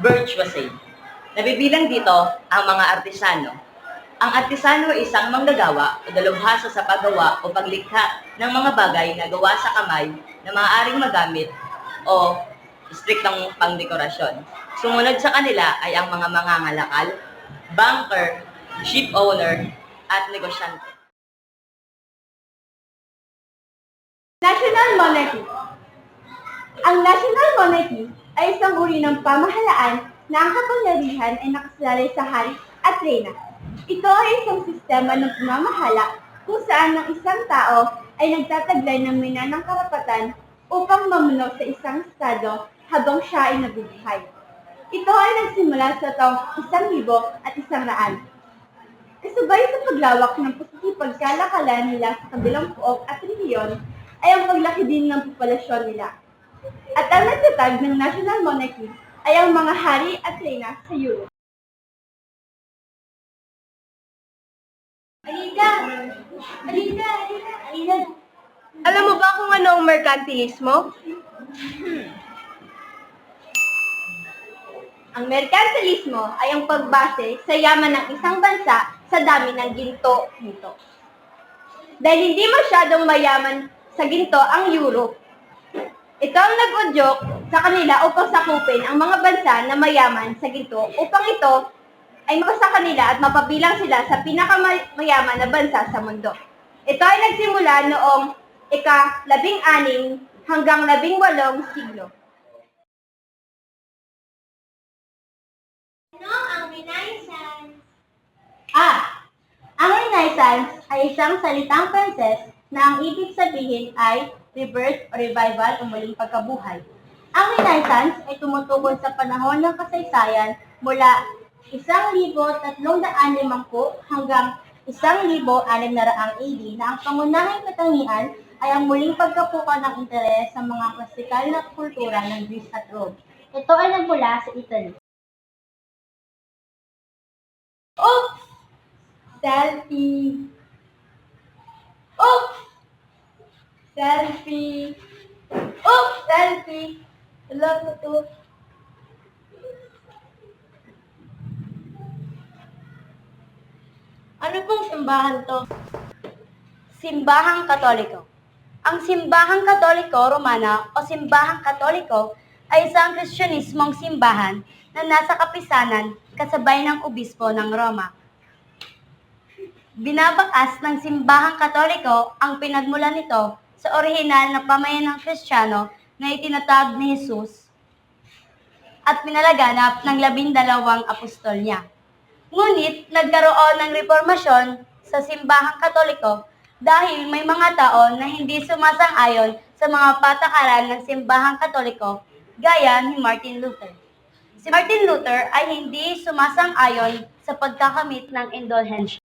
virtuosi. Nabibilang dito ang mga artisano. Ang artisano ay isang manggagawa o dalubhasa sa paggawa o paglikha ng mga bagay na gawa sa kamay na maaaring magamit o striktong pangdekorasyon. Sumunod sa kanila ay ang mga mangangalakal, banker, ship owner, at negosyante. National Monarchy. Ang National Monarchy ay isang uri ng pamahalaan na ang kapangyarihan ay nakasalalay sa hari at reyna. Ito ay isang sistema ng pamamahala kung saan ang isang tao ay nagtataglay ng minanang karapatan upang mamuno sa isang estado habang siya ay nabubuhay. Ito ay nagsimula sa taong 1100. Kasabay sa paglawak ng pakikipagkalakalan nila sa kabilang pook at rehiyon ay ang paglaki din ng populasyon nila. At ang nagtatag ng National Monarchy ay ang mga hari at reyna sa Europe. Alina. Alam mo ba kung ano ang merkantilismo? Ang merkantilismo ay ang pagbase sa yaman ng isang bansa sa dami ng ginto nito. Dahil hindi masyadong mayaman sa ginto ang Europe, ito ang nag-udyok sa kanila upang sakupin ang mga bansa na mayaman sa ginto upang ito ay mapasa kanila at mapabilang sila sa pinakamayaman na bansa sa mundo. Ito ay nagsimula noong ika-16 hanggang 18 siglo. Ano ang Renaissance? Ang Renaissance ay isang salitang Pranses na ang ibig sabihin ay rebirth o revival o muling pagkabuhay. Ang Renaissance ay tumutukoy sa panahon ng kasaysayan mula 1350 hanggang 1600 AD na ang pangunahing katangian ay ang muling pagkapukaw ng interes sa mga klasikal na kultura ng Greece at Rome. Ito ay nagmula sa Italy. Oops! Selfie! Oops! Selfie! Oops! Selfie! Hello po to. Ano pong simbahan to? Simbahang Katoliko. Ang Simbahang Katoliko Romana o Simbahang Katoliko ay isang Kristyanismong simbahan na nasa kapisanan kasabay ng obispo ng Roma. Binabakas ng Simbahang Katoliko ang pinagmulan nito sa orihinal na pamayanang Kristiyano na itinatag ni Jesus at pinalaganap ng 12 apostol niya. Ngunit nagkaroon ng reformasyon sa Simbahang Katoliko dahil may mga tao na hindi sumasang-ayon sa mga patakaran ng Simbahang Katoliko gaya ni Martin Luther. Si Martin Luther ay hindi sumasang-ayon sa pagkakamit ng indulhensya.